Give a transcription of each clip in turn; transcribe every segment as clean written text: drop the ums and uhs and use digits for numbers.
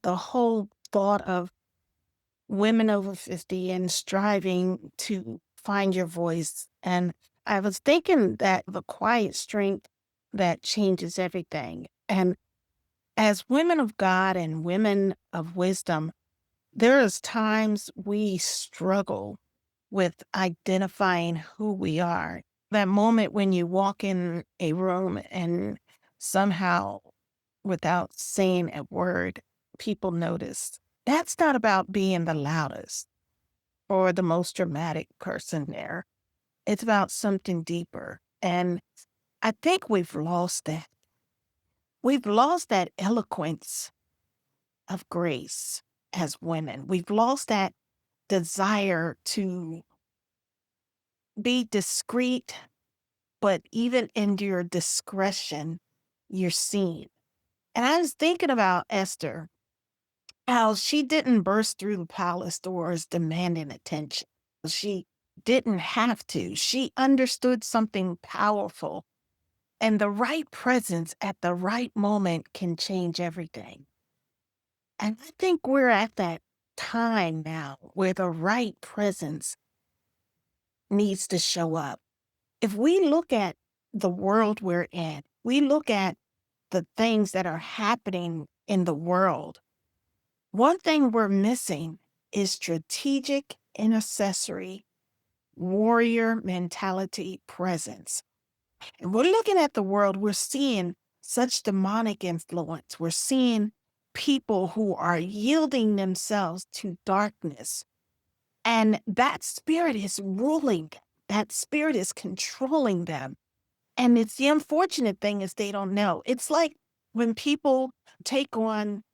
the whole thought of women over 50 and striving to find your voice. And I was thinking that the quiet strength that changes everything. And as women of God and women of wisdom, there is times we struggle with identifying who we are. That moment when you walk in a room and somehow, without saying a word, people notice. That's not about being the loudest or the most dramatic person there. It's about something deeper. And I think we've lost that. We've lost that eloquence of grace as women. We've lost that desire to be discreet, but even in your discretion, you're seen. And I was thinking about Esther, how she didn't burst through the palace doors demanding attention. She didn't have to. She understood something powerful, and the right presence at the right moment can change everything. And I think we're at that time now where the right presence needs to show up. If we look at the world we're in, we look at the things that are happening in the world, one thing we're missing is strategic, intercessory, warrior mentality presence. And we're looking at the world, we're seeing such demonic influence. We're seeing people who are yielding themselves to darkness. And that spirit is ruling them. That spirit is controlling them. And it's the unfortunate thing is they don't know. It's like when people take on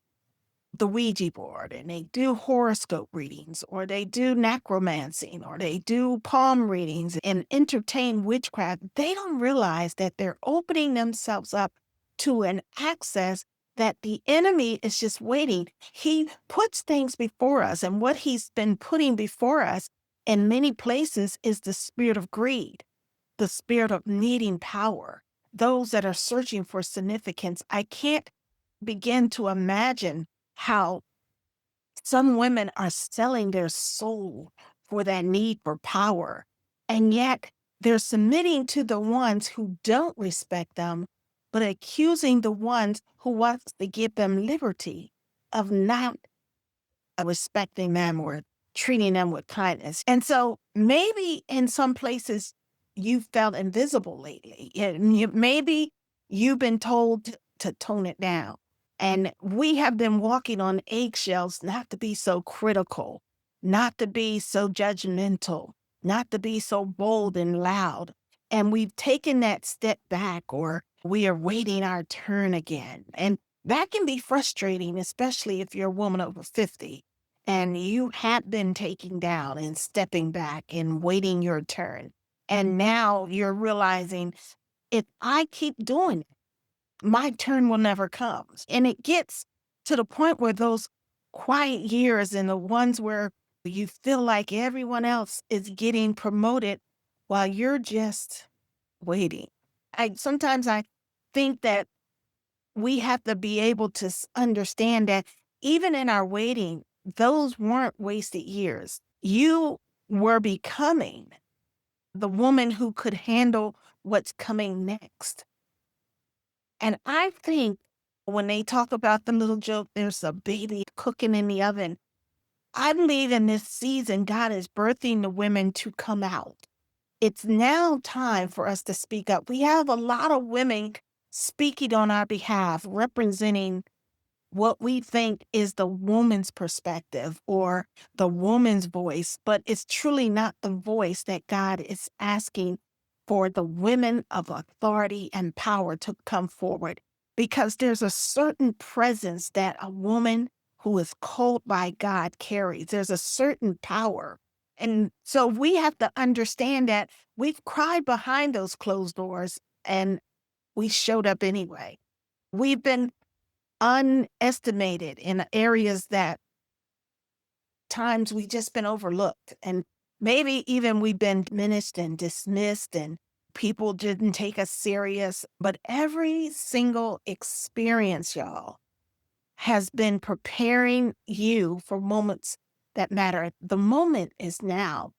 the Ouija board and they do horoscope readings or they do necromancy or they do palm readings and entertain witchcraft, they don't realize that they're opening themselves up to an access that the enemy is just waiting. He puts things before us, and what he's been putting before us in many places is the spirit of greed, the spirit of needing power, those that are searching for significance. I can't begin to imagine how some women are selling their soul for that need for power, and yet they're submitting to the ones who don't respect them, but accusing the ones who wants to give them liberty of not respecting them or treating them with kindness. And so maybe in some places you felt invisible lately. Maybe you've been told to tone it down. And we have been walking on eggshells not to be so critical, not to be so judgmental, not to be so bold and loud. And we've taken that step back, or we are waiting our turn again. And that can be frustrating, especially if you're a woman over 50 and you had been taking down and stepping back and waiting your turn. And now you're realizing if I keep doing it, my turn will never come. And it gets to the point where those quiet years and the ones where you feel like everyone else is getting promoted while you're just waiting. I sometimes think that we have to be able to understand that even in our waiting, those weren't wasted years. You were becoming the woman who could handle what's coming next. And I think when they talk about the little joke, there's a baby cooking in the oven. I believe in this season, God is birthing the women to come out. It's now time for us to speak up. We have a lot of women speaking on our behalf, representing what we think is the woman's perspective or the woman's voice, but it's truly not the voice that God is asking for the women of authority and power to come forward. Because there's a certain presence that a woman who is called by God carries. There's a certain power. And so we have to understand that we've cried behind those closed doors and we showed up anyway. We've been unestimated in areas that times we just been overlooked, and maybe even we've been diminished and dismissed and people didn't take us serious. But every single experience, y'all, has been preparing you for moments that matter. The moment is now.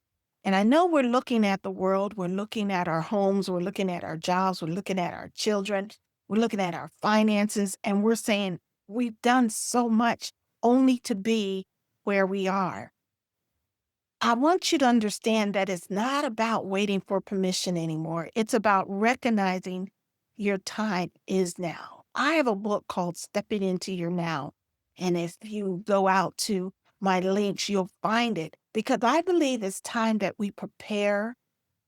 And I know we're looking at the world, we're looking at our homes, we're looking at our jobs, we're looking at our children, we're looking at our finances, and we're saying we've done so much only to be where we are. I want you to understand that it's not about waiting for permission anymore. It's about recognizing your time is now. I have a book called Stepping Into Your Now. And if you go out to my links, you'll find it because I believe it's time that we prepare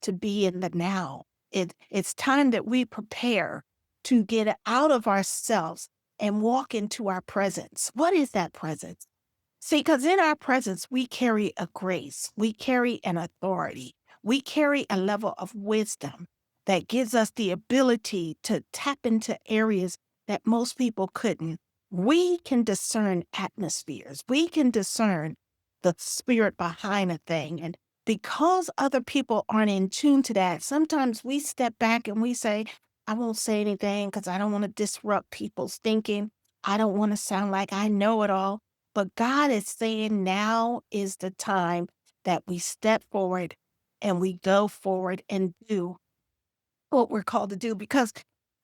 to be in the now. It's time that we prepare to get out of ourselves and walk into our presence. What is that presence? See, because in our presence, we carry a grace, we carry an authority, we carry a level of wisdom that gives us the ability to tap into areas that most people couldn't. We can discern atmospheres, we can discern the spirit behind a thing. And because other people aren't in tune to that, sometimes we step back and we say, I won't say anything because I don't want to disrupt people's thinking. I don't want to sound like I know it all. But God is saying now is the time that we step forward and we go forward and do what we're called to do because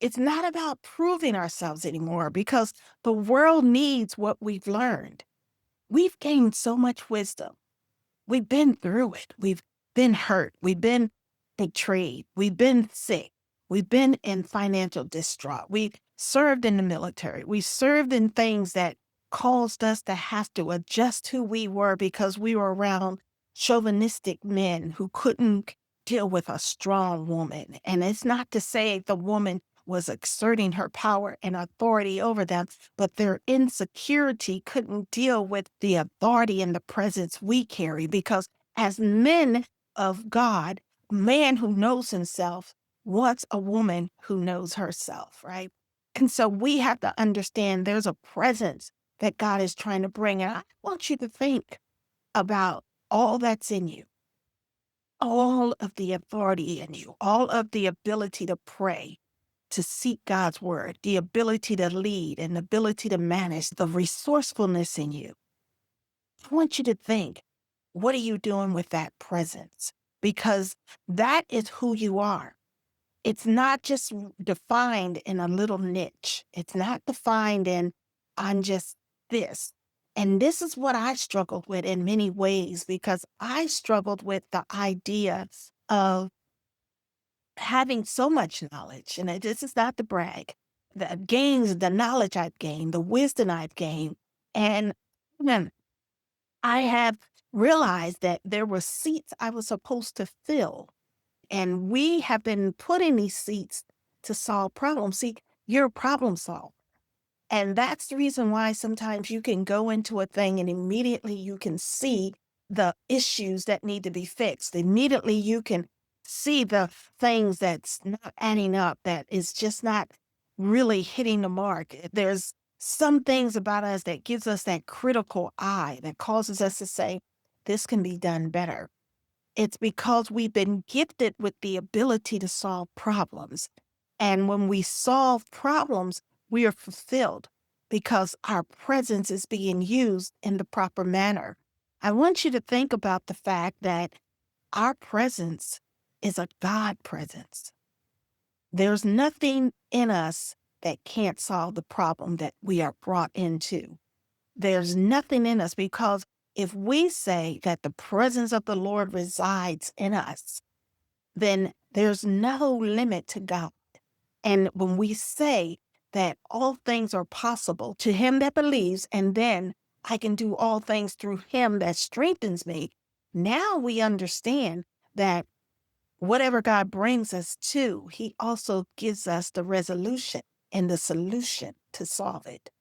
it's not about proving ourselves anymore because the world needs what we've learned. We've gained so much wisdom. We've been through it. We've been hurt. We've been betrayed. We've been sick. We've been in financial distraught. We served in the military. We served in things that caused us to have to adjust who we were because we were around chauvinistic men who couldn't deal with a strong woman. And it's not to say the woman was exerting her power and authority over them, but their insecurity couldn't deal with the authority and the presence we carry because as men of God, man who knows himself wants a woman who knows herself, right? And so we have to understand there's a presence that God is trying to bring. And I want you to think about all that's in you, all of the authority in you, all of the ability to pray, to seek God's word, the ability to lead and the ability to manage, the resourcefulness in you. I want you to think, what are you doing with that presence? Because that is who you are. It's not just defined in a little niche. It's not defined in, I'm just this. And this is what I struggled with in many ways because I struggled with the idea of having so much knowledge, and this is not to brag, the gains, the knowledge I've gained, the wisdom I've gained. And then I have realized that there were seats I was supposed to fill. And we have been put in these seats to solve problems. See, you're a problem solver. And that's the reason why sometimes you can go into a thing and immediately you can see the issues that need to be fixed. Immediately you can see the things that's not adding up, that is just not really hitting the mark. There's some things about us that gives us that critical eye that causes us to say, this can be done better. It's because we've been gifted with the ability to solve problems. And when we solve problems, we are fulfilled because our presence is being used in the proper manner. I want you to think about the fact that our presence is a God presence. There's nothing in us that can't solve the problem that we are brought into. There's nothing in us because if we say that the presence of the Lord resides in us, then there's no limit to God. And when we say that all things are possible to him that believes, and then I can do all things through him that strengthens me, now we understand that whatever God brings us to, he also gives us the resolution and the solution to solve it.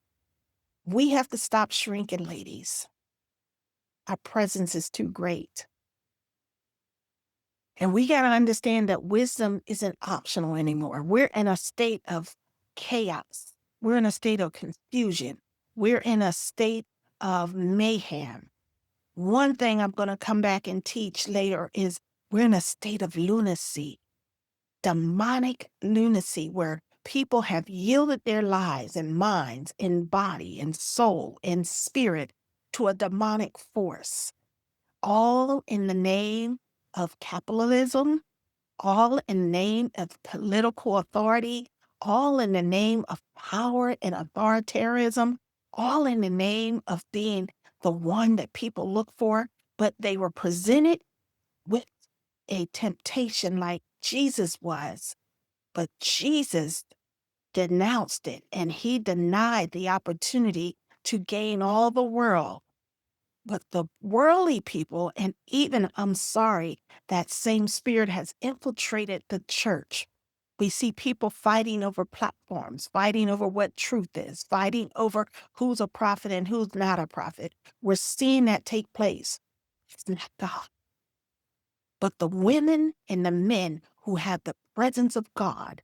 We have to stop shrinking, ladies. Our presence is too great. And we got to understand that wisdom isn't optional anymore. We're in a state of chaos. We're in a state of confusion. We're in a state of mayhem. One thing I'm going to come back and teach later is we're in a state of lunacy, demonic lunacy, where people have yielded their lives and minds and body and soul and spirit to a demonic force, all in the name of capitalism, all in the name of political authority, all in the name of power and authoritarianism, all in the name of being the one that people look for. But they were presented with a temptation like Jesus was. But Jesus denounced it and he denied the opportunity to gain all the world. But the worldly people, and even, I'm sorry, that same spirit has infiltrated the church. We see people fighting over platforms, fighting over what truth is, fighting over who's a prophet and who's not a prophet. We're seeing that take place. It's not God. But the women and the men who have the presence of God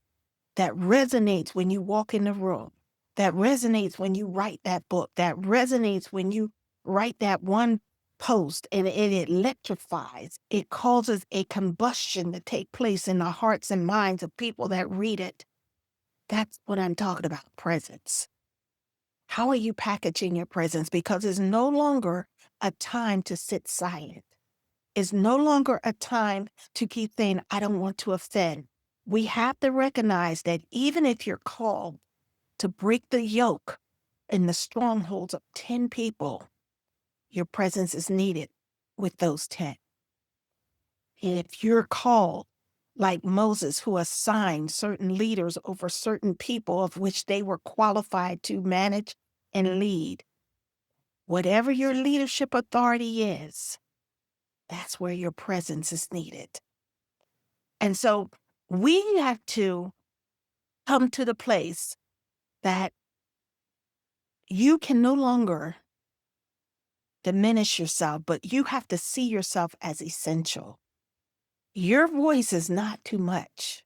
that resonates when you walk in the room, that resonates when you write that book, that resonates when you write that one post, and it electrifies. It causes a combustion to take place in the hearts and minds of people that read it. That's what I'm talking about, presence. How are you packaging your presence? Because it's no longer a time to sit silent. It's no longer a time to keep saying, I don't want to offend. We have to recognize that even if you're called to break the yoke in the strongholds of 10 people, your presence is needed with those 10. And if you're called, like Moses, who assigned certain leaders over certain people of which they were qualified to manage and lead, whatever your leadership authority is, that's where your presence is needed. And so we have to come to the place that you can no longer diminish yourself, but you have to see yourself as essential. Your voice is not too much.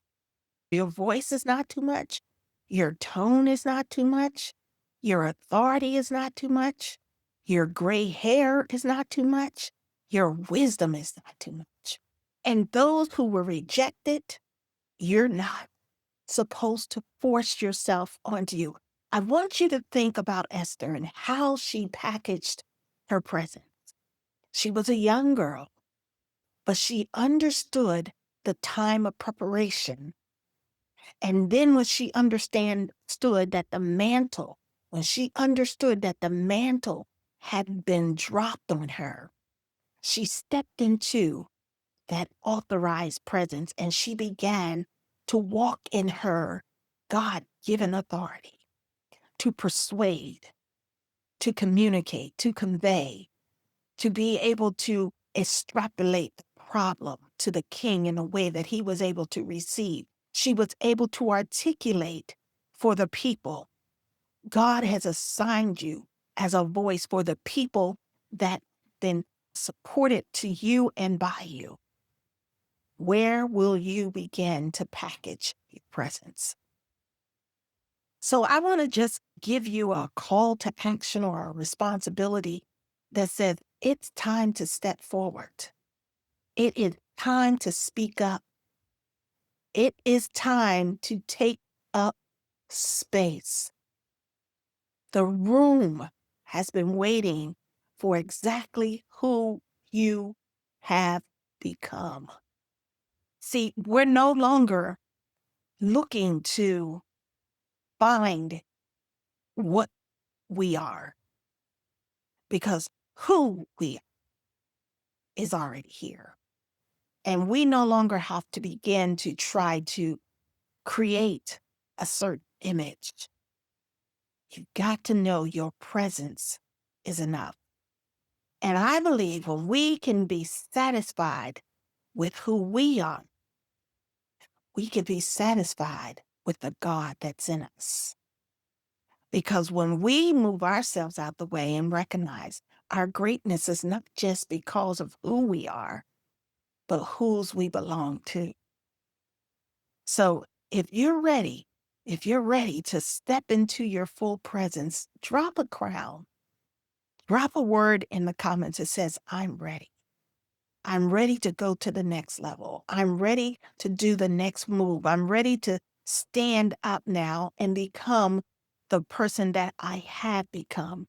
Your voice is not too much. Your tone is not too much. Your authority is not too much. Your gray hair is not too much. Your wisdom is not too much. And those who were rejected, you're not supposed to force yourself onto you. I want you to think about Esther and how she packaged her presence. She was a young girl, but she understood the time of preparation. And then when she understood that the mantle, when she understood that the mantle had been dropped on her, she stepped into that authorized presence and she began to walk in her God-given authority to persuade, to communicate, to convey, to be able to extrapolate the problem to the king in a way that he was able to receive. She was able to articulate for the people. God has assigned you as a voice for the people that then supported to you and by you. Where will you begin to package your presence? So I want to just give you a call to action or a responsibility that says it's time to step forward. It is time to speak up. It is time to take up space. The room has been waiting for exactly who you have become. See, we're no longer looking to find what we are because who we are is already here. And we no longer have to begin to try to create a certain image. You've got to know your presence is enough. And I believe when we can be satisfied with who we are, we can be satisfied with the God that's in us. Because when we move ourselves out the way and recognize our greatness is not just because of who we are, but whose we belong to. So if you're ready to step into your full presence, drop a crown, drop a word in the comments that says, I'm ready. I'm ready to go to the next level. I'm ready to do the next move. I'm ready to stand up now and become the person that I have become.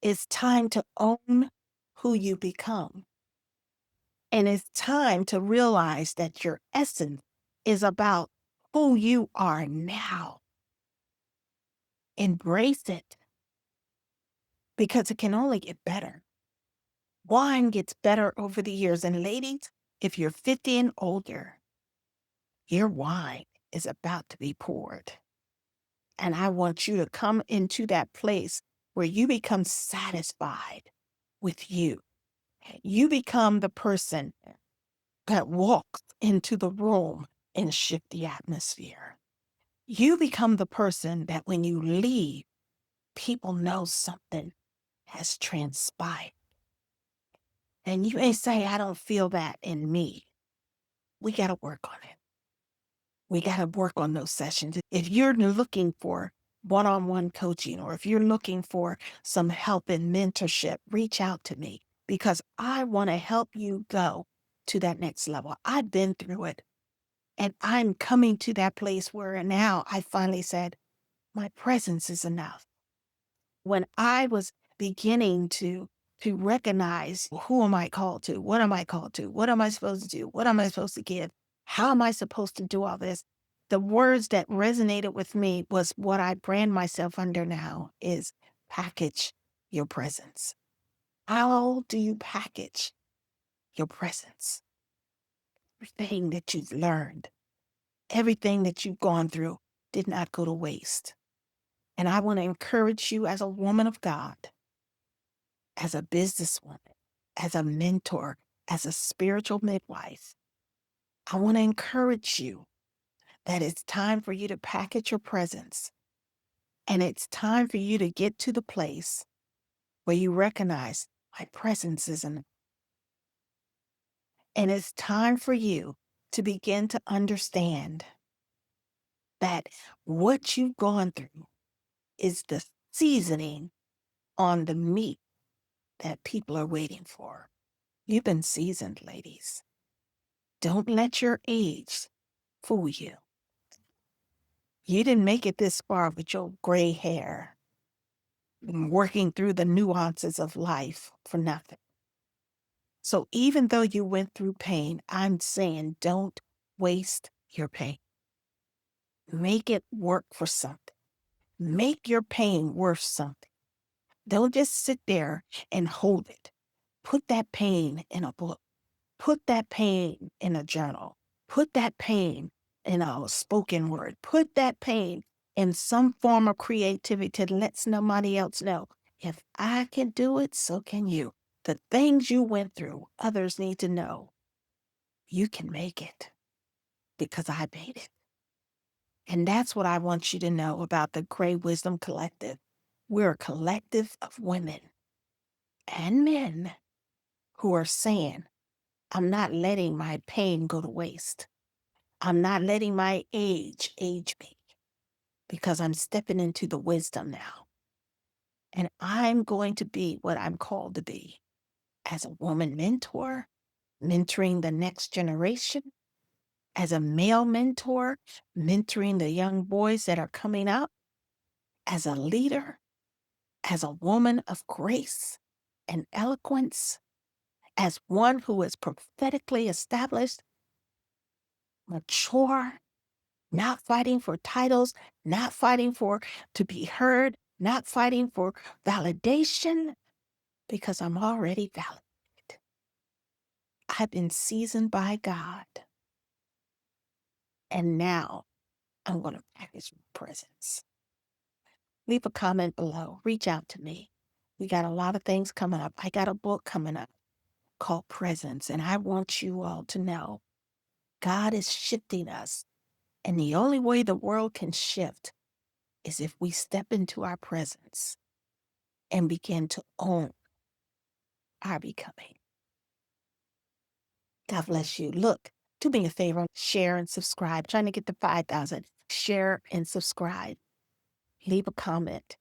It's time to own who you become. And it's time to realize that your essence is about who you are now. Embrace it because it can only get better. Wine gets better over the years. And ladies, if you're 50 and older, your wine is about to be poured. And I want you to come into that place where you become satisfied with you. You become the person that walks into the room and shift the atmosphere. You become the person that when you leave, people know something has transpired. And you may say, I don't feel that in me. We got to work on it. We got to work on those sessions. If you're looking for one-on-one coaching, or if you're looking for some help and mentorship, reach out to me because I want to help you go to that next level. I've been through it and I'm coming to that place where now I finally said, my presence is enough. When I was beginning to recognize who am I called to? What am I called to? What am I supposed to do? What am I supposed to give? How am I supposed to do all this? The words that resonated with me was what I brand myself under now is package your presence. How do you package your presence? Everything that you've learned, everything that you've gone through did not go to waste. And I want to encourage you as a woman of God, as a businesswoman, as a mentor, as a spiritual midwife. I want to encourage you that it's time for you to package your presence. And it's time for you to get to the place where you recognize my presence isn't. And it's time for you to begin to understand that what you've gone through is the seasoning on the meat that people are waiting for. You've been seasoned, ladies. Don't let your age fool you. You didn't make it this far with your gray hair, working through the nuances of life for nothing. So even though you went through pain, I'm saying don't waste your pain. Make it work for something. Make your pain worth something. Don't just sit there and hold it. Put that pain in a book. Put that pain in a journal. Put that pain in a spoken word. Put that pain in some form of creativity to let somebody else know. If I can do it, so can you. The things you went through, others need to know you can make it because I made it. And that's what I want you to know about the Great Wisdom Collective. We're a collective of women and men who are saying, I'm not letting my pain go to waste. I'm not letting my age me because I'm stepping into the wisdom now. And I'm going to be what I'm called to be as a woman mentor, mentoring the next generation, as a male mentor, mentoring the young boys that are coming up, as a leader, as a woman of grace and eloquence, as one who is prophetically established, mature, not fighting for titles, not fighting for to be heard, not fighting for validation, because I'm already validated. I've been seasoned by God. And now I'm going to package my presence. Leave a comment below. Reach out to me. We got a lot of things coming up. I got a book coming up called Presence. And I want you all to know God is shifting us. And the only way the world can shift is if we step into our presence and begin to own our becoming. God bless you. Look, do me a favor, share and subscribe. Trying to get to 5,000. Share and subscribe. Leave a comment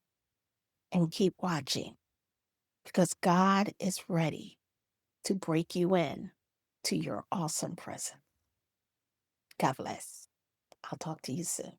and keep watching because God is ready to break you in to your awesome presence. God bless. I'll talk to you soon.